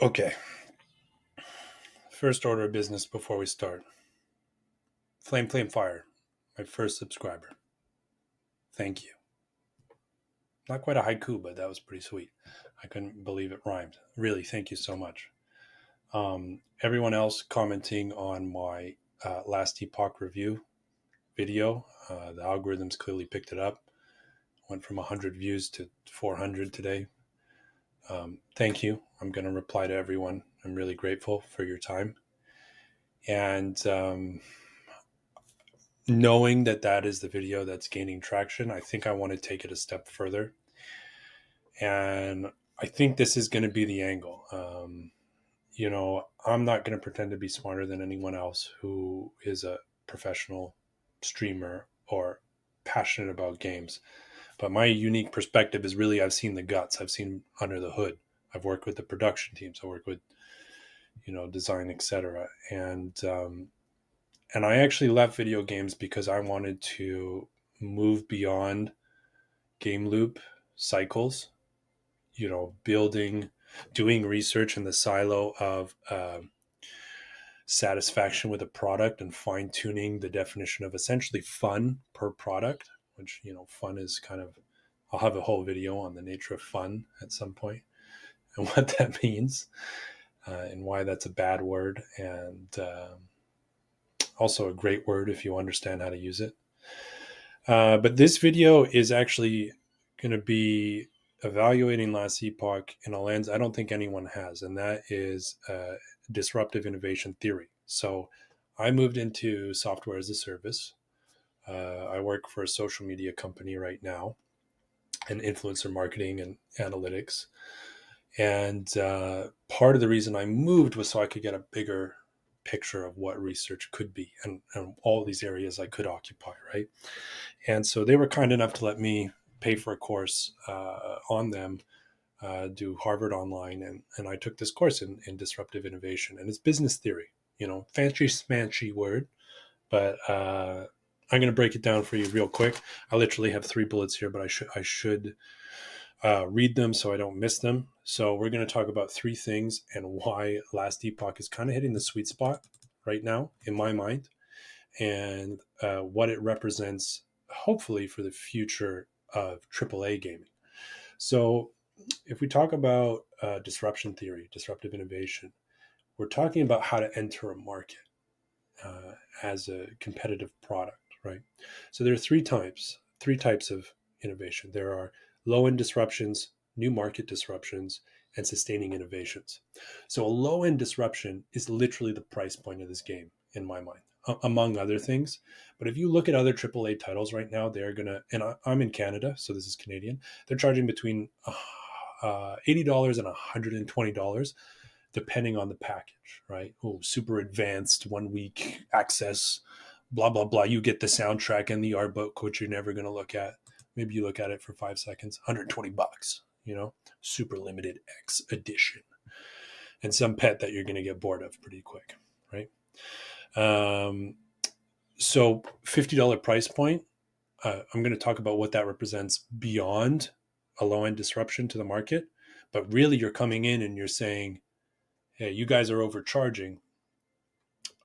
Okay, first order of business before we start. Flame Fire, my first subscriber. Thank you. Not quite a haiku, but that was pretty sweet. I couldn't believe it rhymed. Really, thank you so much. Everyone else commenting on my Last Epoch review video, the algorithms clearly picked it up. Went from 100 views to 400 today. Thank you. I'm going to reply to everyone. I'm really grateful for your time. And knowing that that is the video that's gaining traction, I think I want to take it a step further. And I think this is going to be the angle. I'm not going to pretend to be smarter than anyone else who is a professional streamer or passionate about games. But my unique perspective is really I've seen the guts. I've seen under the hood. I've worked with the production teams. I work with, design, etc. And I actually left video games because I wanted to move beyond game loop cycles, building, doing research in the silo of satisfaction with a product and fine tuning the definition of essentially fun per product, which, fun is kind of, I'll have a whole video on the nature of fun at some point and what that means and why that's a bad word and also a great word if you understand how to use it. But this video is actually going to be evaluating Last Epoch in a lens I don't think anyone has, and that is disruptive innovation theory. So I moved into software as a service. I work for a social media company right now and influencer marketing and analytics. And part of the reason I moved was so I could get a bigger picture of what research could be and all these areas I could occupy, right? And so they were kind enough to let me pay for a course on them, do Harvard online, and I took this course in disruptive innovation, and it's business theory. Fancy smanchy word, but I'm going to break it down for you real quick. I literally have 3 bullets here, but I should read them so I don't miss them. So we're going to talk about 3 things and why Last Epoch is kind of hitting the sweet spot right now in my mind, and what it represents, hopefully, for the future of AAA gaming. So, if we talk about disruption theory, disruptive innovation, we're talking about how to enter a market as a competitive product, right? So there are three types of innovation. There are low end disruptions, new market disruptions, and sustaining innovations. So a low end disruption is literally the price point of this game, in my mind, among other things. But if you look at other AAA titles right now, they're gonna, and I'm in Canada, so this is Canadian. They're charging between $80 and $120 depending on the package, right? Oh, super advanced 1 week access, blah, blah, blah. You get the soundtrack and the art book, which you're never going to look at. Maybe you look at it for 5 seconds, $120, super limited X edition. And some pet that you're going to get bored of pretty quick, right? So $50 price point. I'm going to talk about what that represents beyond a low end disruption to the market. But really, you're coming in and you're saying, hey, you guys are overcharging.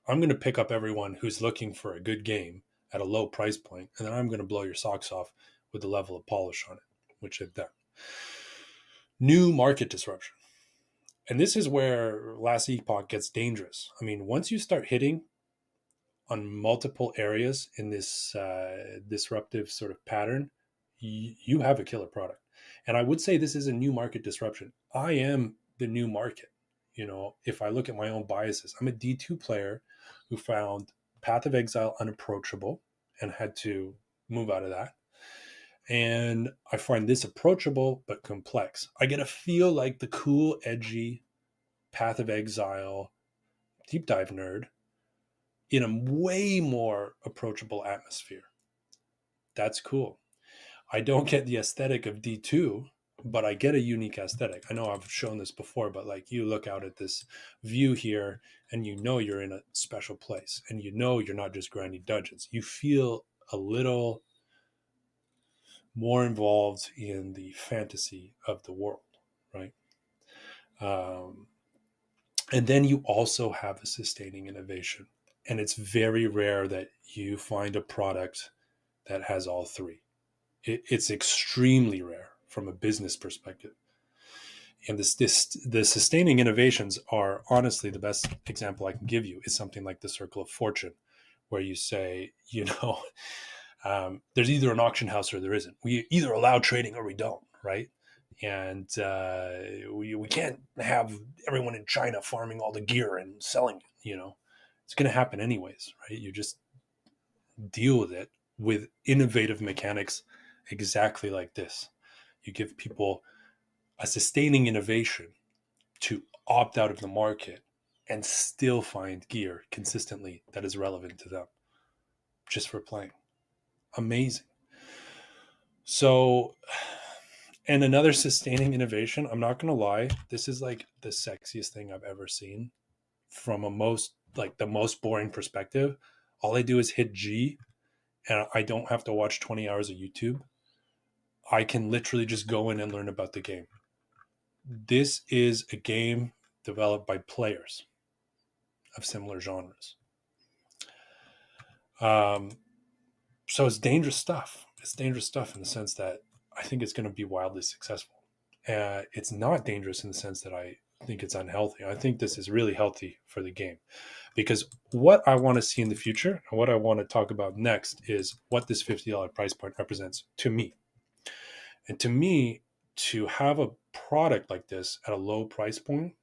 I'm going to pick up everyone who's looking for a good game at a low price point, and then I'm going to blow your socks off with the level of polish on it, which they've done. New market disruption. And this is where Last Epoch gets dangerous. I mean, once you start hitting on multiple areas in this disruptive sort of pattern, you have a killer product. And I would say this is a new market disruption. I am the new market. If I look at my own biases, I'm a D2 player who found Path of Exile unapproachable and had to move out of that. And I find this approachable but complex. I get to feel like the cool, edgy Path of Exile deep dive nerd in a way more approachable atmosphere. That's cool. I don't get the aesthetic of D2, but I get a unique aesthetic. I know I've shown this before, but like you look out at this view here and you're in a special place and you're not just grinding dungeons. You feel a little more involved in the fantasy of the world, right? And then you also have a sustaining innovation. And it's very rare that you find a product that has all three. It's extremely rare from a business perspective. And the sustaining innovations are honestly the best example I can give you is something like the Circle of Fortune, where you say, there's either an auction house or there isn't. We either allow trading or we don't, right? And we can't have everyone in China farming all the gear and selling it. It's going to happen anyways, right? You just deal with it with innovative mechanics exactly like this. You give people a sustaining innovation to opt out of the market and still find gear consistently that is relevant to them just for playing. Amazing. So, and another sustaining innovation, I'm not going to lie, this is like the sexiest thing I've ever seen from the most boring perspective. All I do is hit G and I don't have to watch 20 hours of YouTube. I can literally just go in and learn about the game. This is a game developed by players of similar genres. So it's dangerous stuff. It's dangerous stuff in the sense that I think it's going to be wildly successful. It's not dangerous in the sense that I think it's unhealthy. I think this is really healthy for the game because what I want to see in the future and what I want to talk about next is what this $50 price point represents to me. And to me, to have a product like this at a low price point,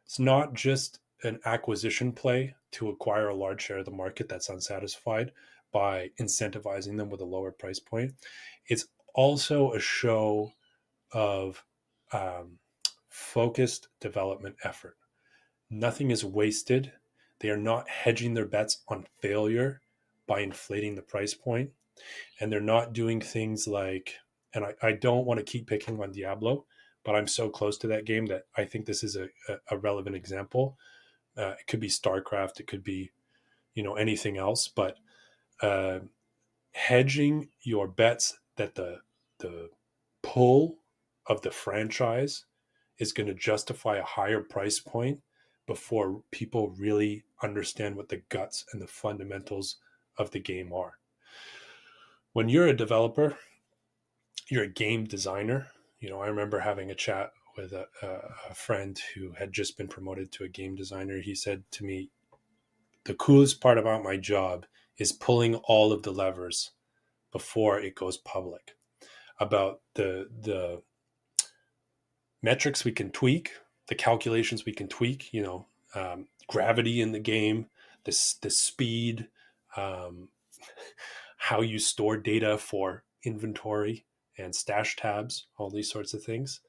it's not just an acquisition play to acquire a large share of the market that's unsatisfied by incentivizing them with a lower price point. It's also a show of focused development effort. Nothing is wasted. They are not hedging their bets on failure by inflating the price point. And they're not doing things like, and I don't want to keep picking on Diablo, but I'm so close to that game that I think this is a relevant example. It could be StarCraft, it could be, anything else, but hedging your bets that the pull of the franchise is going to justify a higher price point before people really understand what the guts and the fundamentals of the game are. When you're a developer, you're a game designer. I remember having a chat with a friend who had just been promoted to a game designer. He said to me, the coolest part about my job is pulling all of the levers before it goes public, about the metrics we can tweak, the calculations we can tweak, gravity in the game, the speed, how you store data for inventory and stash tabs, all these sorts of things.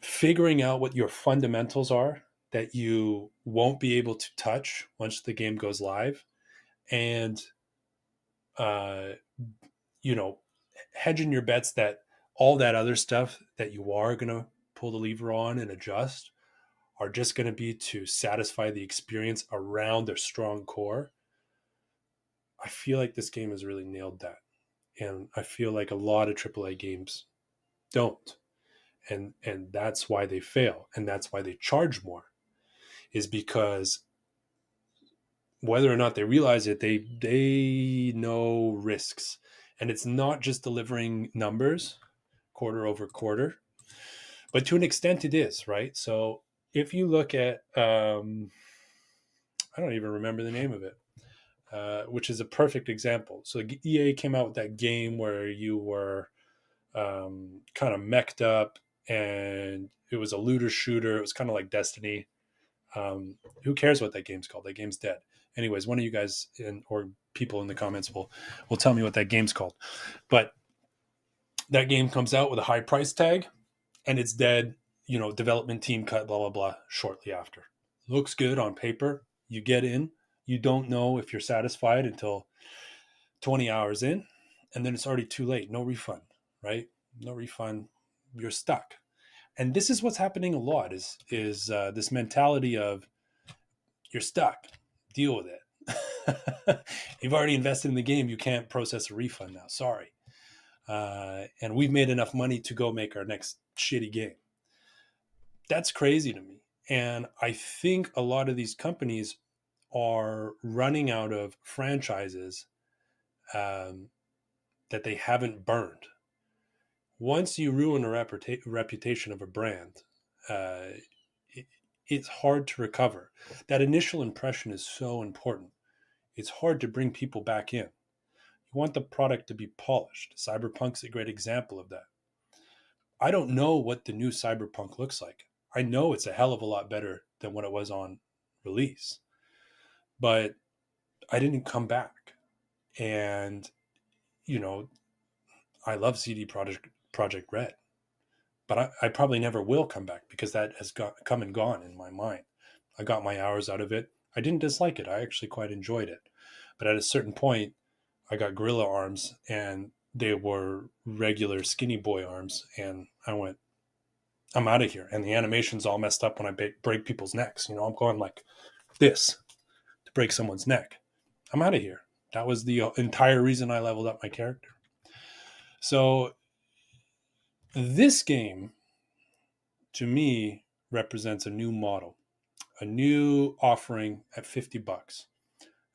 Figuring out what your fundamentals are that you won't be able to touch once the game goes live, and hedging your bets that all that other stuff that you are going to pull the lever on and adjust are just going to be to satisfy the experience around their strong core. I feel like this game has really nailed that. And I feel like a lot of AAA games don't. And that's why they fail. And that's why they charge more, is because whether or not they realize it, they know risks. And it's not just delivering numbers quarter over quarter, but to an extent it is, right? So if you look at, I don't even remember the name of it, which is a perfect example. So EA came out with that game where you were kind of mech'd up and it was a looter shooter. It was kind of like Destiny. Who cares what that game's called? That game's dead. Anyways, one of you guys or people in the comments will tell me what that game's called. But that game comes out with a high price tag and it's dead. Development team cut, blah, blah, blah, shortly after. Looks good on paper. You get in. You don't know if you're satisfied until 20 hours in, and then it's already too late. No refund, right? No refund. You're stuck. And this is what's happening a lot is this mentality of you're stuck. Deal with it. You've already invested in the game. You can't process a refund now. Sorry. And we've made enough money to go make our next shitty game. That's crazy to me. And I think a lot of these companies are running out of franchises um, that they haven't burned. Once you ruin a reputation of a brand, uh, it, it's hard to recover. That initial impression is so important. It's hard to bring people back in. You want the product to be polished. Cyberpunk's a great example of that. I don't know what the new Cyberpunk looks like. I know it's a hell of a lot better than what it was on release, but I didn't come back. And, you know, I love Project Red, but I probably never will come back because that has come and gone in my mind. I got my hours out of it. I didn't dislike it. I actually quite enjoyed it. But at a certain point, I got gorilla arms and they were regular skinny boy arms. And I went, I'm out of here. And the animation's all messed up when I break people's necks. I'm going like this to break someone's neck. I'm out of here. That was the entire reason I leveled up my character. So this game, to me, represents a new model, a new offering at $50.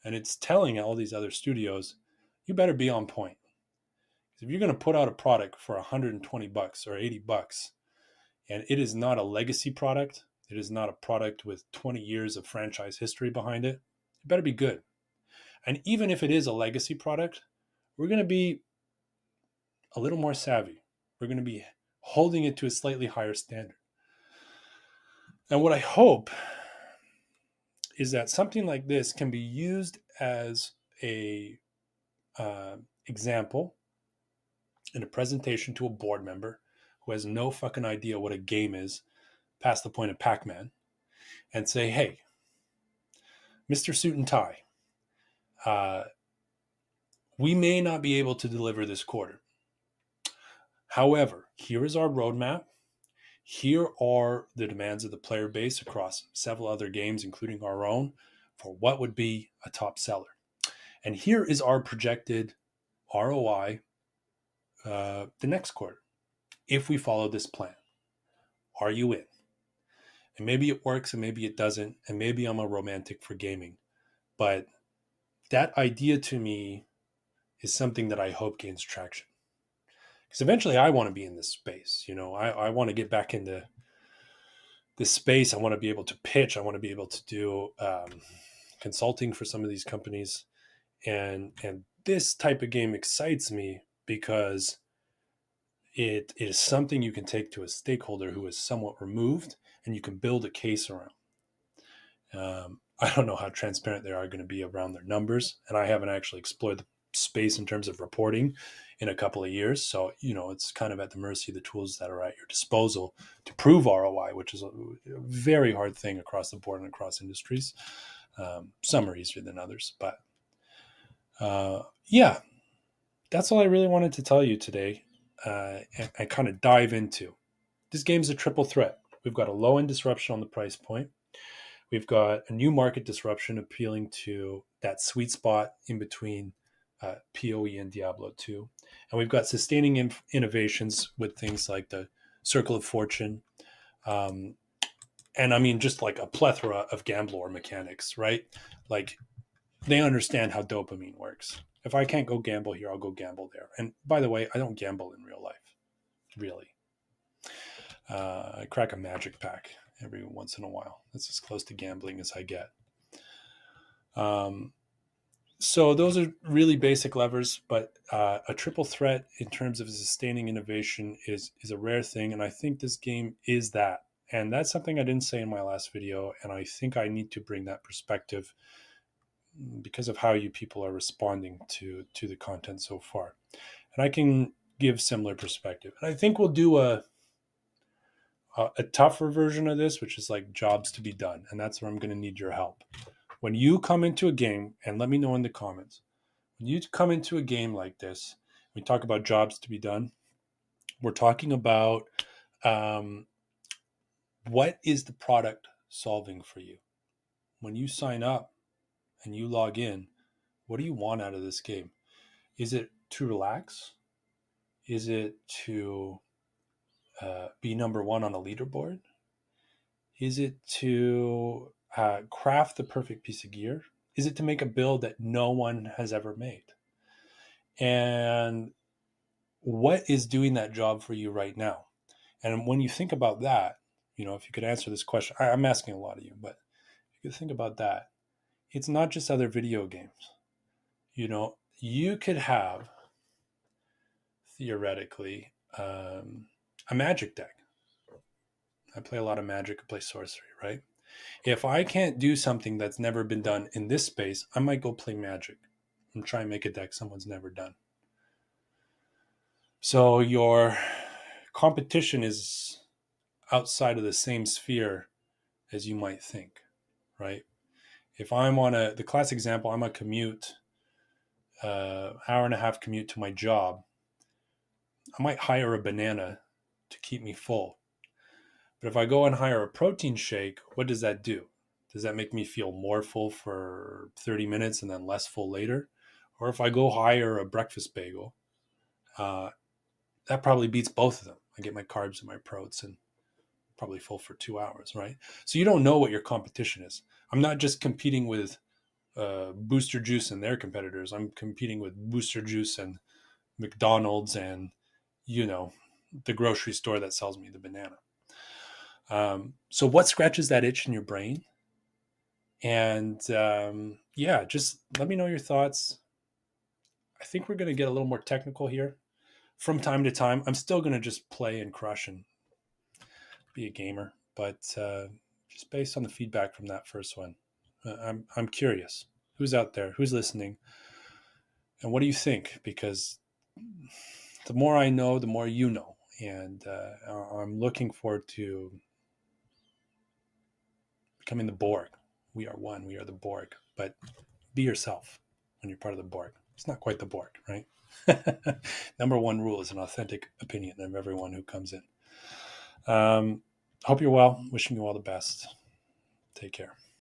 And it's telling all these other studios, you better be on point. If you're going to put out a product for $120 or $80, and it is not a legacy product, it is not a product with 20 years of franchise history behind it, it better be good. And even if it is a legacy product, we're going to be a little more savvy. We're going to be holding it to a slightly higher standard. And what I hope is that something like this can be used as a example in a presentation to a board member who has no fucking idea what a game is past the point of Pac-Man, and say, hey, Mr. Suit and Tie, we may not be able to deliver this quarter. However, here is our roadmap. Here are the demands of the player base across several other games, including our own, for what would be a top seller. And here is our projected ROI the next quarter. If we follow this plan, are you in? And maybe it works and maybe it doesn't. And maybe I'm a romantic for gaming. But that idea to me is something that I hope gains traction. Because eventually I want to be in this space. I want to get back into this space. I want to be able to pitch. I want to be able to do consulting for some of these companies. And this type of game excites me because it is something you can take to a stakeholder who is somewhat removed and you can build a case around. I don't know how transparent they are going to be around their numbers, and I haven't actually explored the space in terms of reporting in a couple of years. So, it's kind of at the mercy of the tools that are at your disposal to prove ROI, which is a very hard thing across the board and across industries. Some are easier than others, but yeah, that's all I really wanted to tell you today and kind of dive into. This game's a triple threat. We've got a low-end disruption on the price point. We've got a new market disruption appealing to that sweet spot in between PoE and Diablo 2. And we've got sustaining innovations with things like the Circle of Fortune. And I mean, just like a plethora of gambler mechanics, right? Like they understand how dopamine works. If I can't go gamble here, I'll go gamble there. And by the way, I don't gamble in real life, really. I crack a magic pack every once in a while. That's as close to gambling as I get. So those are really basic levers, but a triple threat in terms of sustaining innovation is a rare thing, and I think this game is that. And that's something I didn't say in my last video, and I think I need to bring that perspective because of how you people are responding to the content so far. And I can give similar perspective. And I think we'll do a tougher version of this, which is like jobs to be done. And that's where I'm going to need your help. When you come into a game, and let me know in the comments, when you come into a game like this, we talk about jobs to be done. We're talking about what is the product solving for you? When you sign up and you log in, what do you want out of this game? Is it to relax? Is it to be number one on a leaderboard? Is it to craft the perfect piece of gear? Is it to make a build that no one has ever made? And what is doing that job for you right now? And when you think about that, if you could answer this question, I'm asking a lot of you, but if you could think about that, it's not just other video games. You could have, theoretically, a magic deck. I play a lot of magic, I play sorcery, right? If I can't do something that's never been done in this space, I might go play magic and try and make a deck someone's never done. So your competition is outside of the same sphere as you might think, right? If I'm on the classic example, I'm a commute, hour and a half commute to my job, I might hire a banana to keep me full. But if I go and hire a protein shake, what does that do? Does that make me feel more full for 30 minutes and then less full later? Or if I go hire a breakfast bagel, that probably beats both of them. I get my carbs and my proteins and probably full for 2 hours, right? So you don't know what your competition is. I'm not just competing with Booster Juice and their competitors. I'm competing with Booster Juice and McDonald's and, the grocery store that sells me the banana. So what scratches that itch in your brain? And just let me know your thoughts. I think we're going to get a little more technical here from time to time. I'm still going to just play and crush and be a gamer, but just based on the feedback from that first one, I'm curious who's out there, who's listening, and what do you think? Because the more I know, the more you know, and I'm looking forward to becoming the Borg. We are one. We are the Borg. But be yourself when you're part of the Borg. It's not quite the Borg, right? Number one rule is an authentic opinion of everyone who comes in. Hope you're well. Wishing you all the best. Take care.